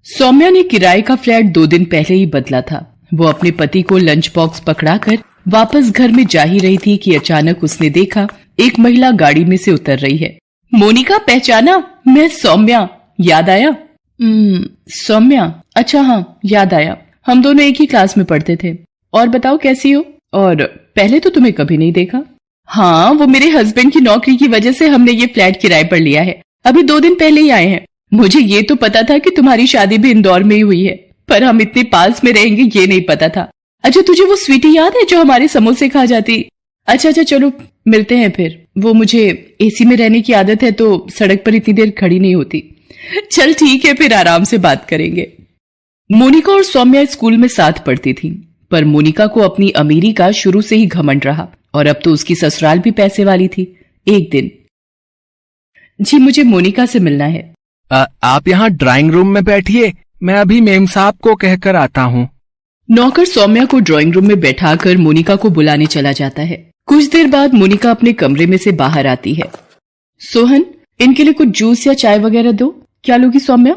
सौम्या ने किराए का फ्लैट 2 दिन पहले ही बदला था। वो अपने पति को लंच बॉक्स पकड़ाकर वापस घर में जा ही रही थी कि अचानक उसने देखा एक महिला गाड़ी में से उतर रही है। मोनिका, पहचाना? मैं सौम्या। याद आया? सौम्या, अच्छा हाँ याद आया। हम दोनों एक ही क्लास में पढ़ते थे। और बताओ कैसी हो? और पहले तो तुम्हें कभी नहीं देखा। हाँ, वो मेरे हस्बैंड की नौकरी की वजह से हमने ये फ्लैट किराए पर लिया है। अभी 2 दिन पहले ही आए हैं। मुझे ये तो पता था कि तुम्हारी शादी भी इंदौर में ही हुई है, पर हम इतने पास में रहेंगे ये नहीं पता था। अच्छा, तुझे वो स्वीटी याद है जो हमारे समोसे खा जाती? अच्छा चलो मिलते हैं फिर। वो मुझे एसी में रहने की आदत है तो सड़क पर इतनी देर खड़ी नहीं होती। चल ठीक है, फिर आराम से बात करेंगे। मोनिका और सौम्या स्कूल में साथ पढ़ती थी, पर मोनिका को अपनी अमीरी का शुरू से ही घमंड रहा और अब तो उसकी ससुराल भी पैसे वाली थी। एक दिन, जी मुझे मोनिका से मिलना है। आप यहाँ ड्राइंग रूम में बैठिए, मैं अभी मेम साहब को कहकर आता हूँ। नौकर सौम्या को ड्राइंग रूम में बैठाकर मोनिका को बुलाने चला जाता है। कुछ देर बाद मोनिका अपने कमरे में से बाहर आती है। सोहन, इनके लिए कुछ जूस या चाय वगैरह दो। क्या लोगी सौम्या?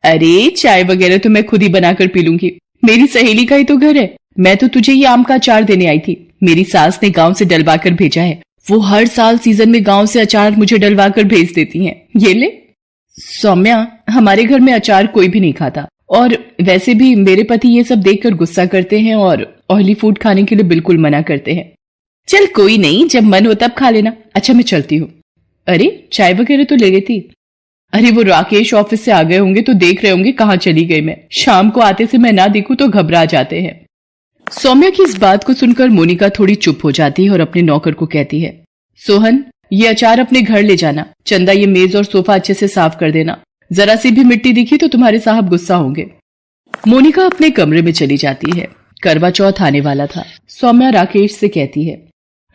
अरे चाय वगैरह तो मैं खुद ही बनाकर पी लूंगी, मेरी सहेली का ही तो घर है। मैं तो तुझे ये आम का अचार देने आई थी, मेरी सास ने गांव से डलवा कर भेजा है। वो हर साल सीजन में गांव से अचार मुझे डलवा कर भेज देती हैं। ये ले। सौम्या, हमारे घर में अचार कोई भी नहीं खाता, और वैसे भी मेरे पति ये सब देखकर गुस्सा करते हैं और ऑयली फूड खाने के लिए बिल्कुल मना करते हैं। चल कोई नहीं, जब मन हो तब खा लेना। अच्छा मैं चलती हूँ। अरे चाय वगैरह तो ले गई थी। अरे वो राकेश ऑफिस से आ गए होंगे तो देख रहे होंगे कहाँ चली गई मैं। शाम को आते से मैं ना दिखूं तो घबरा जाते हैं। सौम्या की इस बात को सुनकर मोनिका थोड़ी चुप हो जाती है और अपने नौकर को कहती है, सोहन ये अचार अपने घर ले जाना। चंदा ये मेज और सोफा अच्छे से साफ कर देना। जरा सी भी मिट्टी दिखी तो तुम्हारे साहब गुस्सा होंगे। मोनिका अपने कमरे में चली जाती है। करवा चौथ आने वाला था। सौम्या राकेश से कहती है,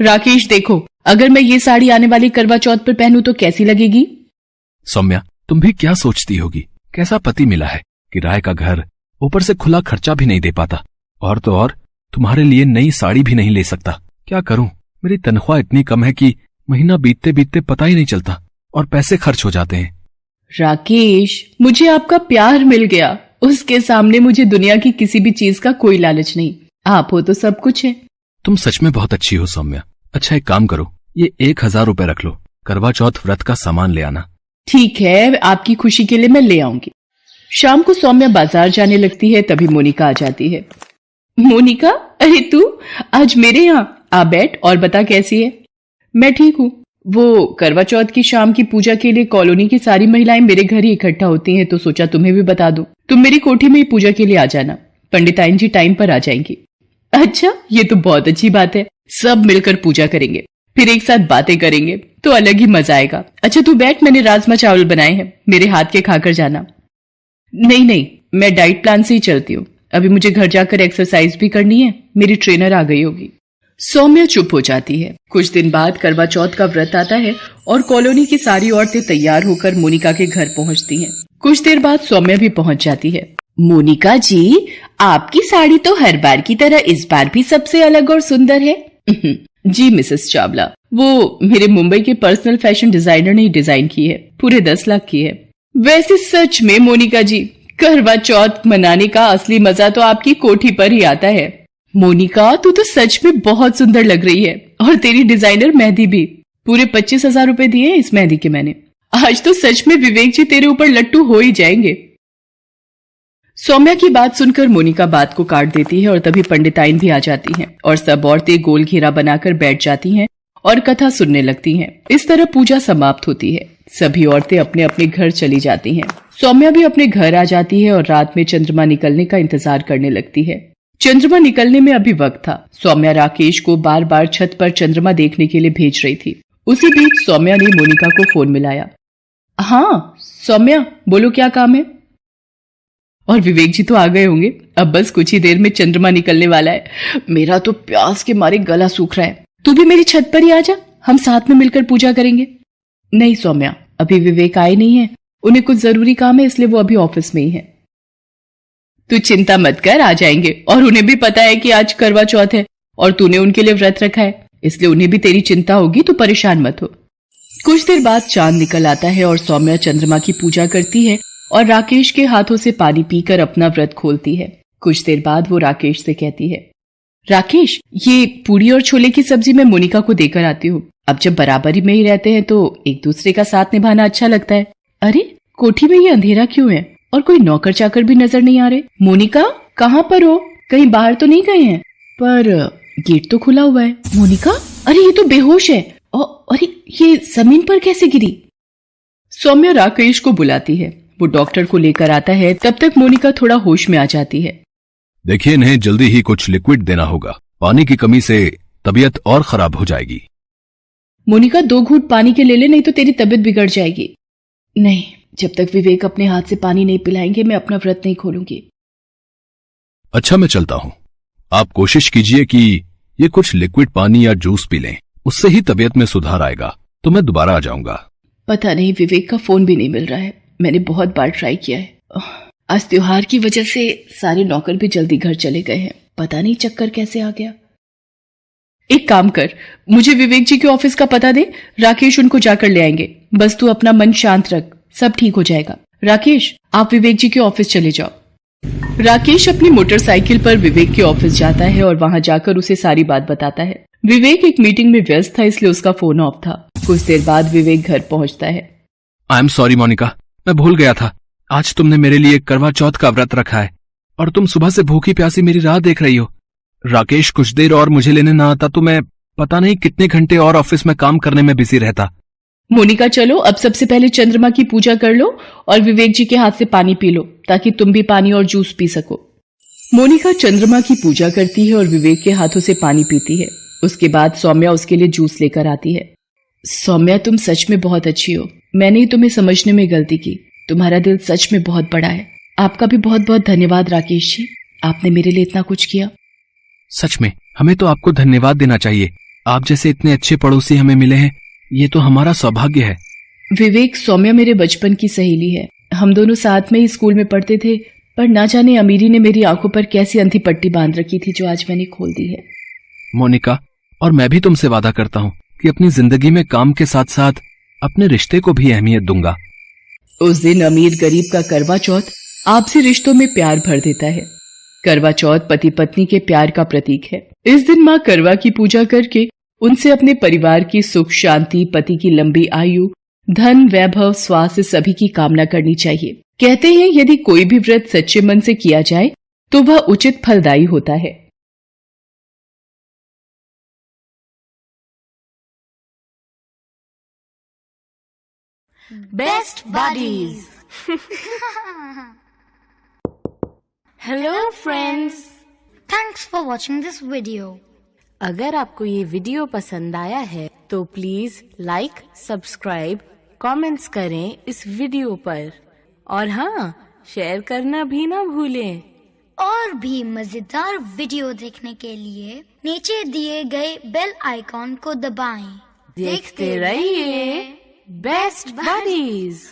राकेश देखो, अगर मैं ये साड़ी आने वाली करवा चौथ पर पहनूं तो कैसी लगेगी? सौम्या, तुम भी क्या सोचती होगी? कैसा पति मिला है, किराए का घर, ऊपर से खुला खर्चा भी नहीं दे पाता, और तो और तुम्हारे लिए नई साड़ी भी नहीं ले सकता। क्या करूं? मेरी तनख्वाह इतनी कम है कि महीना बीतते बीतते पता ही नहीं चलता और पैसे खर्च हो जाते हैं। राकेश, मुझे आपका प्यार मिल गया। उसके सामने मुझे दुनिया की किसी भी चीज का कोई लालच नहीं। आप हो तो सब कुछ है। तुम सच में बहुत अच्छी हो सौम्या। अच्छा एक काम करो, ये 1000 रुपए रख लो, करवा चौथ व्रत का सामान ले आना। ठीक है, आपकी खुशी के लिए मैं ले आऊंगी। शाम को सौम्या बाजार जाने लगती है, तभी मोनिका आ जाती है। मोनिका, अरे तू आज मेरे यहाँ आ बैठ और बता कैसी है? मैं ठीक हूँ। वो करवा चौथ की शाम की पूजा के लिए कॉलोनी की सारी महिलाएं मेरे घर ही इकट्ठा होती हैं, तो सोचा तुम्हें भी बता दूं। तुम मेरी कोठी में ही पूजा के लिए आ जाना। पंडिताइन जी टाइम पर आ जाएंगी। अच्छा, ये तो बहुत अच्छी बात है। सब मिलकर पूजा करेंगे, फिर एक साथ बातें करेंगे तो अलग ही मजा आएगा। अच्छा तू बैठ, मैंने राजमा चावल बनाए हैं, मेरे हाथ के खाकर जाना। नहीं, मैं डाइट प्लान से ही चलती हूँ। अभी मुझे घर जाकर एक्सरसाइज भी करनी है, मेरी ट्रेनर आ गई होगी। सौम्या चुप हो जाती है। कुछ दिन बाद करवा चौथ का व्रत आता है और कॉलोनी की सारी औरतें तैयार होकर मोनिका के घर पहुंचती हैं। कुछ देर बाद सौम्या भी पहुंच जाती है। मोनिका जी, आपकी साड़ी तो हर बार की तरह इस बार भी सबसे अलग और सुंदर है। जी मिसेस चावला, वो मेरे मुंबई के पर्सनल फैशन डिजाइनर ने डिजाइन की है, पूरे 10 लाख की है। वैसे सच में मोनिका जी, करवा चौथ मनाने का असली मजा तो आपकी कोठी पर ही आता है। मोनिका, तू तो सच में बहुत सुंदर लग रही है, और तेरी डिजाइनर मेहंदी भी। पूरे 25,000 रुपए दिए इस मेहंदी के मैंने। आज तो सच में विवेक जी तेरे ऊपर लट्टू हो ही जाएंगे। सौम्या की बात सुनकर मोनिका बात को काट देती है और तभी पंडिताइन भी आ जाती हैं और सब औरतें गोल घेरा बनाकर बैठ जाती हैं और कथा सुनने लगती हैं। इस तरह पूजा समाप्त होती है। सभी औरतें अपने अपने घर चली जाती हैं। सौम्या भी अपने घर आ जाती है और रात में चंद्रमा निकलने का इंतजार करने लगती है। चंद्रमा निकलने में अभी वक्त था। सौम्या राकेश को बार बार छत पर चंद्रमा देखने के लिए भेज रही थी। उसी बीच सौम्या ने मोनिका को फोन मिलाया। हाँ सौम्या, बोलो क्या काम है? और विवेक जी तो आ गए होंगे, अब बस कुछ ही देर में चंद्रमा निकलने वाला है। मेरा तो प्यास के मारे गला सूख रहा है। तू भी मेरी छत पर ही आ जा, हम साथ में मिलकर पूजा करेंगे। नहीं सौम्या, अभी विवेक आए नहीं है, उन्हें कुछ जरूरी काम है, इसलिए वो अभी ऑफिस में ही है। तू चिंता मत कर, आ जाएंगे। और उन्हें भी पता है कि आज करवा चौथ है और तूने उनके लिए व्रत रखा है, इसलिए उन्हें भी तेरी चिंता होगी, तो परेशान मत हो। कुछ देर बाद चांद निकल आता है और सौम्या चंद्रमा की पूजा करती है और राकेश के हाथों से पानी पीकर अपना व्रत खोलती है। कुछ देर बाद वो राकेश से कहती है, राकेश, ये पूरी और छोले की सब्जी मैं मोनिका को देकर आती हूँ। अब जब बराबरी में ही रहते हैं तो एक दूसरे का साथ निभाना अच्छा लगता है। अरे, कोठी में ये अंधेरा क्यों है और कोई नौकर चाकर भी नजर नहीं आ रहे? मोनिका, कहाँ पर हो? कहीं बाहर तो नहीं गए हैं? पर गेट तो खुला हुआ है। मोनिका, अरे ये तो बेहोश है। अरे ये जमीन पर कैसे गिरी? सौम्या राकेश को बुलाती है। वो डॉक्टर को लेकर आता है। तब तक मोनिका थोड़ा होश में आ जाती है। देखिए, इन्हें जल्दी ही कुछ लिक्विड देना होगा। पानी की कमी से तबीयत और खराब हो जाएगी। मोनिका, 2 घूंट पानी के ले ले, नहीं तो तेरी तबीयत बिगड़ जाएगी। नहीं, जब तक विवेक अपने हाथ से पानी नहीं पिलाएंगे मैं अपना व्रत नहीं खोलूंगी। अच्छा, मैं चलता हूँ। आप कोशिश कीजिए कि ये कुछ लिक्विड पानी या जूस पी लें, उससे ही तबीयत में सुधार आएगा। तो मैं दोबारा आ जाऊंगा। पता नहीं, विवेक का फोन भी नहीं मिल रहा है। मैंने बहुत बार ट्राई किया है। आज त्योहार की वजह से सारे नौकर भी जल्दी घर चले गए हैं। पता नहीं चक्कर कैसे आ गया। एक काम कर, मुझे विवेक जी के ऑफिस का पता दे। राकेश उनको जाकर ले आएंगे। बस तू अपना मन शांत रख, सब ठीक हो जाएगा। राकेश, आप विवेक जी के ऑफिस चले जाओ। राकेश अपनी मोटरसाइकिल पर विवेक के ऑफिस जाता है और वहां जाकर उसे सारी बात बताता है। विवेक एक मीटिंग में व्यस्त था, इसलिए उसका फोन ऑफ था। कुछ देर बाद विवेक घर पहुंचता है। आई एम सॉरी मोनिका, मैं भूल गया था। आज तुमने मेरे लिए करवा चौथ का व्रत रखा है और तुम सुबह से भूखी प्यासी मेरी राह देख रही हो। राकेश कुछ देर और मुझे लेने ना आता तो मैं पता नहीं कितने घंटे और ऑफिस में काम करने में बिजी रहता। मोनिका, चलो अब सबसे पहले चंद्रमा की पूजा कर लो और विवेक जी के हाथ से पानी पी लो, ताकि तुम भी पानी और जूस पी सको। मोनिका चंद्रमा की पूजा करती है और विवेक के हाथों से पानी पीती है। उसके बाद सौम्या उसके लिए जूस लेकर आती है। सौम्या, तुम सच में बहुत अच्छी हो। मैंने ही तुम्हें समझने में गलती की। तुम्हारा दिल सच में बहुत बड़ा है। आपका भी बहुत बहुत धन्यवाद राकेश जी, आपने मेरे लिए इतना कुछ किया। सच में हमें तो आपको धन्यवाद देना चाहिए। आप जैसे इतने अच्छे पड़ोसी हमें मिले हैं, ये तो हमारा सौभाग्य है। विवेक, सौम्या मेरे बचपन की सहेली है। हम दोनों साथ में ही स्कूल में पढ़ते थे, पर ना जाने अमीरी ने मेरी आंखों पर कैसी अंधी पट्टी बांध रखी थी जो आज मैंने खोल दी है। मोनिका, और मैं भी तुमसे वादा करता हूँ कि अपनी जिंदगी में काम के साथ साथ अपने रिश्ते को भी अहमियत दूंगा। उस दिन अमीर गरीब का करवा चौथ आपसी रिश्तों में प्यार भर देता है। करवा चौथ पति पत्नी के प्यार का प्रतीक है। इस दिन माँ करवा की पूजा करके उनसे अपने परिवार की सुख शांति, पति की लंबी आयु, धन वैभव, स्वास्थ्य सभी की कामना करनी चाहिए। कहते हैं यदि कोई भी व्रत सच्चे मन से किया जाए तो वह उचित फलदायी होता है। Best buddies. Hello friends. Thanks for watching this video. अगर आपको ये वीडियो पसंद आया है तो प्लीज लाइक, सब्सक्राइब, कमेंट्स करें इस वीडियो पर और हाँ, शेयर करना भी ना भूलें। और भी मजेदार वीडियो देखने के लिए नीचे दिए गए बेल आइकॉन को दबाएं। देखते रहिए बेस्ट बडीज।